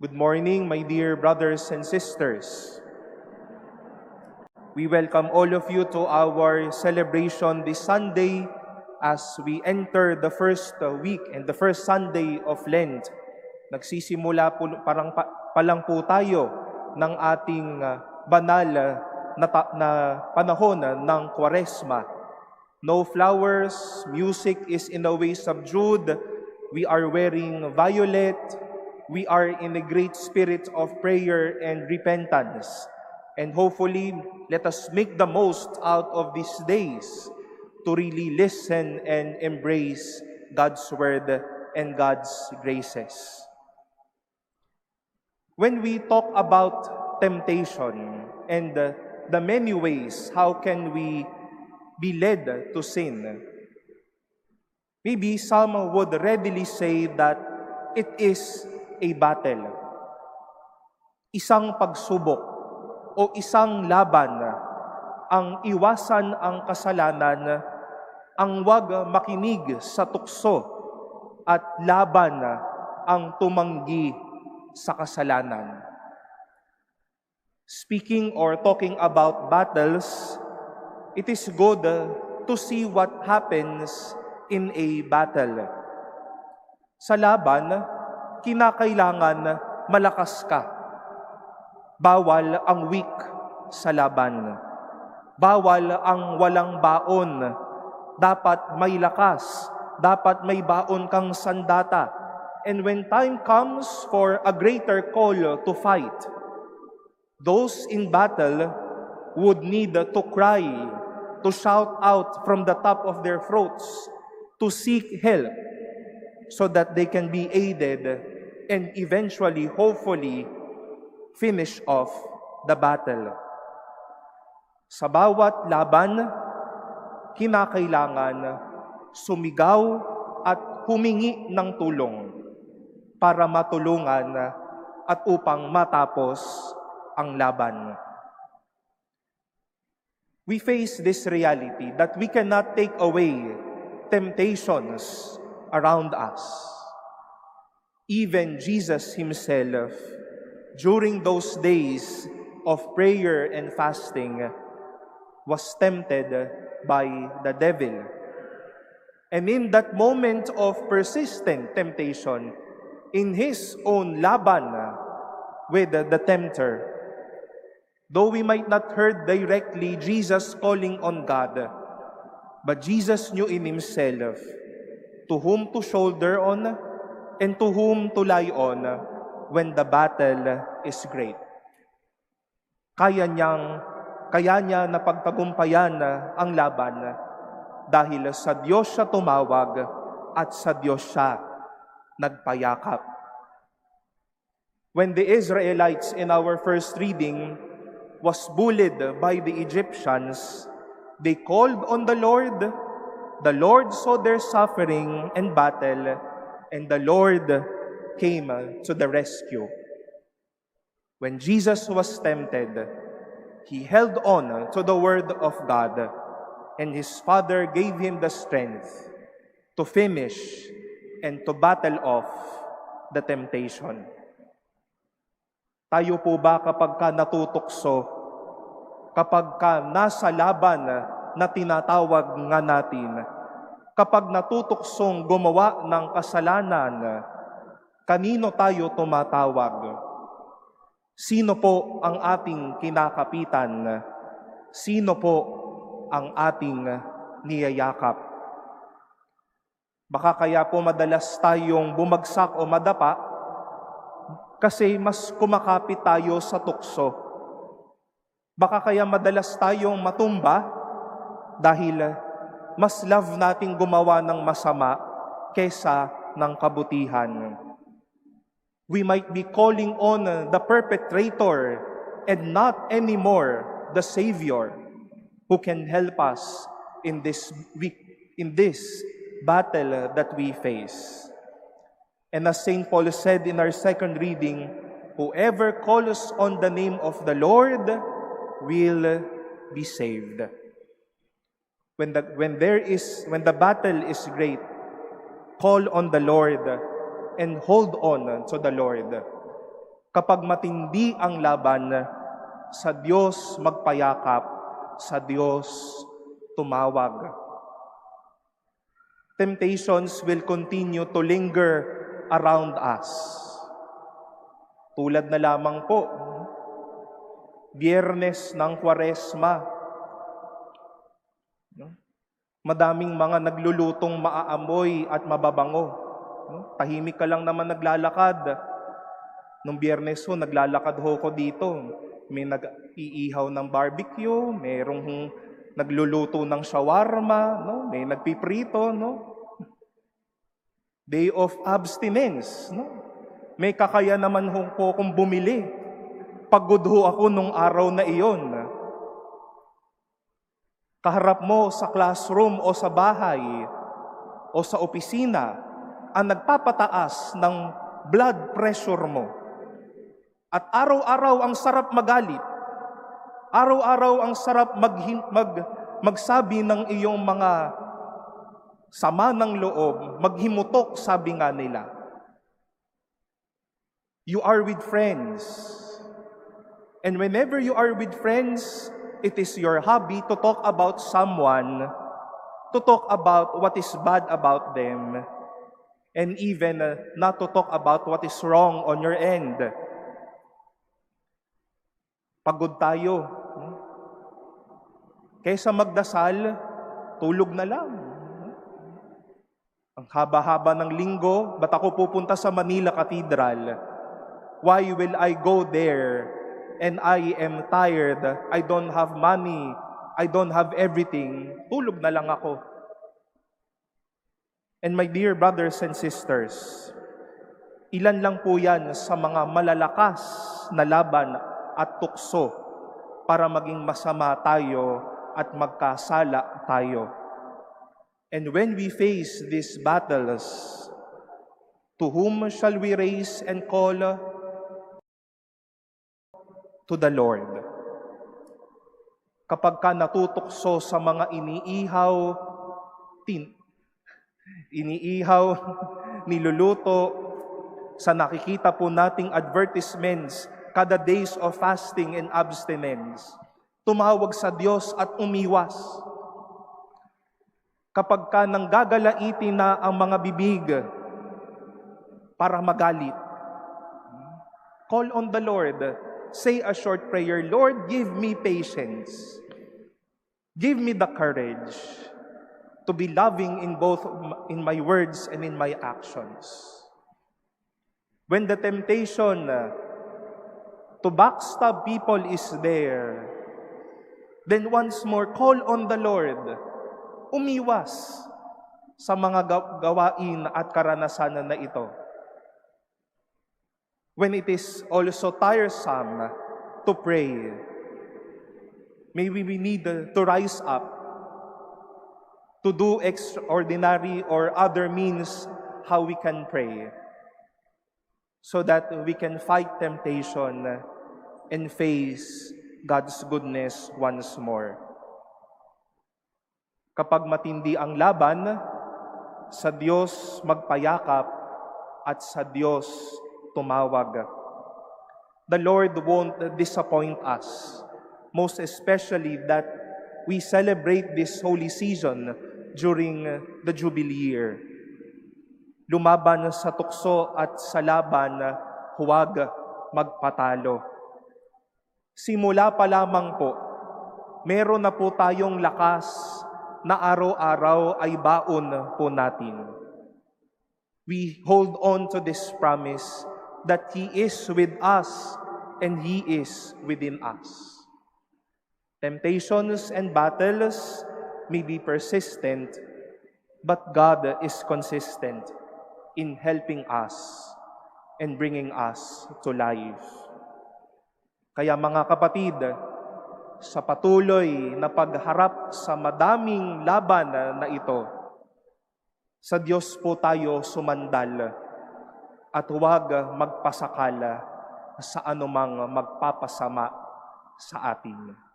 Good morning, my dear brothers and sisters. We welcome all of you to our celebration this Sunday as we enter the first week and the first Sunday of Lent. Nagsisimula po, pa lang po tayo ng ating banal na panahon ng Kwaresma. No flowers, music is in a way subdued. We are wearing violet. We are in a great spirit of prayer and repentance. And hopefully, let us make the most out of these days to really listen and embrace God's Word and God's graces. When we talk about temptation and the many ways how can we be led to sin, maybe some would readily say that it is a battle. Isang pagsubok o isang laban ang iwasan ang kasalanan, ang wag makinig sa tukso at laban ang tumanggi sa kasalanan. Speaking or talking about battles, it is good to see what happens in a battle. Sa laban, kinakailangan malakas ka. Bawal ang weak sa laban. Bawal ang walang baon. Dapat may lakas. Dapat may baon kang sandata. And when time comes for a greater call to fight, those in battle would need to cry, to shout out from the top of their throats, to seek help, so that they can be aided and eventually, hopefully, finish off the battle. Sa bawat laban, kinakailangan sumigaw at humingi ng tulong para matulungan at upang matapos ang laban. We face this reality that we cannot take away temptations around us. Even Jesus himself, during those days of prayer and fasting, was tempted by the devil. And in that moment of persistent temptation, in his own laban with the tempter, though we might not heard directly Jesus calling on God, but Jesus knew in himself to whom to shoulder on and to whom to lie on when the battle is great. Kaya niya napagtagumpayan ang laban dahil sa Diyos siya tumawag at sa Diyos siya nagpayakap. When the Israelites in our first reading was bullied by the Egyptians, they called on the Lord. The Lord saw their suffering and battle, and the Lord came to the rescue. When Jesus was tempted, he held on to the word of God, and his Father gave him the strength to finish and to battle off the temptation. Tayo po ba kapag ka natutukso, kapag ka nasa laban na tinatawag nga natin, kapag natutuksong gumawa ng kasalanan, kanino tayo tumatawag? Sino po ang ating kinakapitan? Sino po ang ating niyayakap? Baka kaya po madalas tayong bumagsak o madapa kasi mas kumakapit tayo sa tukso. Baka kaya madalas tayong matumba dahil mas love nating gumawa ng masama kesa ng kabutihan. We might be calling on the perpetrator and not anymore the Savior who can help us in this battle that we face. And as St. Paul said in our second reading, whoever calls on the name of the Lord will be saved. When the battle is great, call on the Lord and hold on to the Lord. Kapag matindi ang laban, sa Diyos magpayakap, sa Diyos tumawag. Temptations will continue to linger around us. Tulad na lamang po, Biyernes ng Kwaresma, madaming mga naglulutong maaamoy at mababango. Tahimik ka lang naman naglalakad. Nung Biyernes ho, naglalakad ho ko dito. May nag-iihaw ng barbecue, mayroong nagluluto ng shawarma, no? May nagpiprito, no? Day of abstinence, no? May kakaya naman ho po kung bumili. Pagod ho ako nung araw na iyon. Kaharap mo sa classroom o sa bahay o sa opisina ang nagpapataas ng blood pressure mo. At araw-araw ang sarap magalit. Araw-araw ang sarap magsabi ng iyong mga sama ng loob, maghimutok, sabi nga nila. You are with friends. And whenever you are with friends, it is your hobby to talk about someone, to talk about what is bad about them, and even not to talk about what is wrong on your end. Pagod tayo. Kaysa magdasal, tulog na lang. Ang haba-haba ng linggo, ba't ako pupunta sa Manila Cathedral? Why will I go there? And I am tired. I don't have money. I don't have everything. Tulog na lang ako. And my dear brothers and sisters, ilan lang po yan sa mga malalakas na laban at tukso para maging masama tayo at magkasala tayo. And when we face these battles, to whom shall we raise and call? To the Lord. Kapag ka natutukso sa mga iniihaw, niluluto, sa nakikita po nating advertisements, kada days of fasting and abstinence, tumawag sa Diyos at umiwas. Kapag ka nanggagalaiti na ang mga bibig para magalit, call on the Lord. Say a short prayer, Lord, give me patience. Give me the courage to be loving in both in my words and in my actions. When the temptation to backstab people is there, then once more, call on the Lord. Umiwas sa mga gawain at karanasan na ito. When it is also tiresome to pray, maybe we need to rise up to do extraordinary or other means how we can pray, so that we can fight temptation and face God's goodness once more. Kapag matindi ang laban, sa Diyos magpayakap at sa Diyos tumawag. The Lord won't disappoint us, most especially that we celebrate this holy season during the Jubilee year. Lumaban sa tukso at sa laban, huwag magpatalo. Simula pa lamang po, meron na po tayong lakas na araw-araw ay baon po natin. We hold on to this promise that He is with us and He is within us. Temptations and battles may be persistent, but God is consistent in helping us and bringing us to life. Kaya mga kapatid, sa patuloy na pagharap sa madaming laban na ito, sa Diyos po tayo sumandal at huwag magpasakal sa anumang magpapasama sa atin.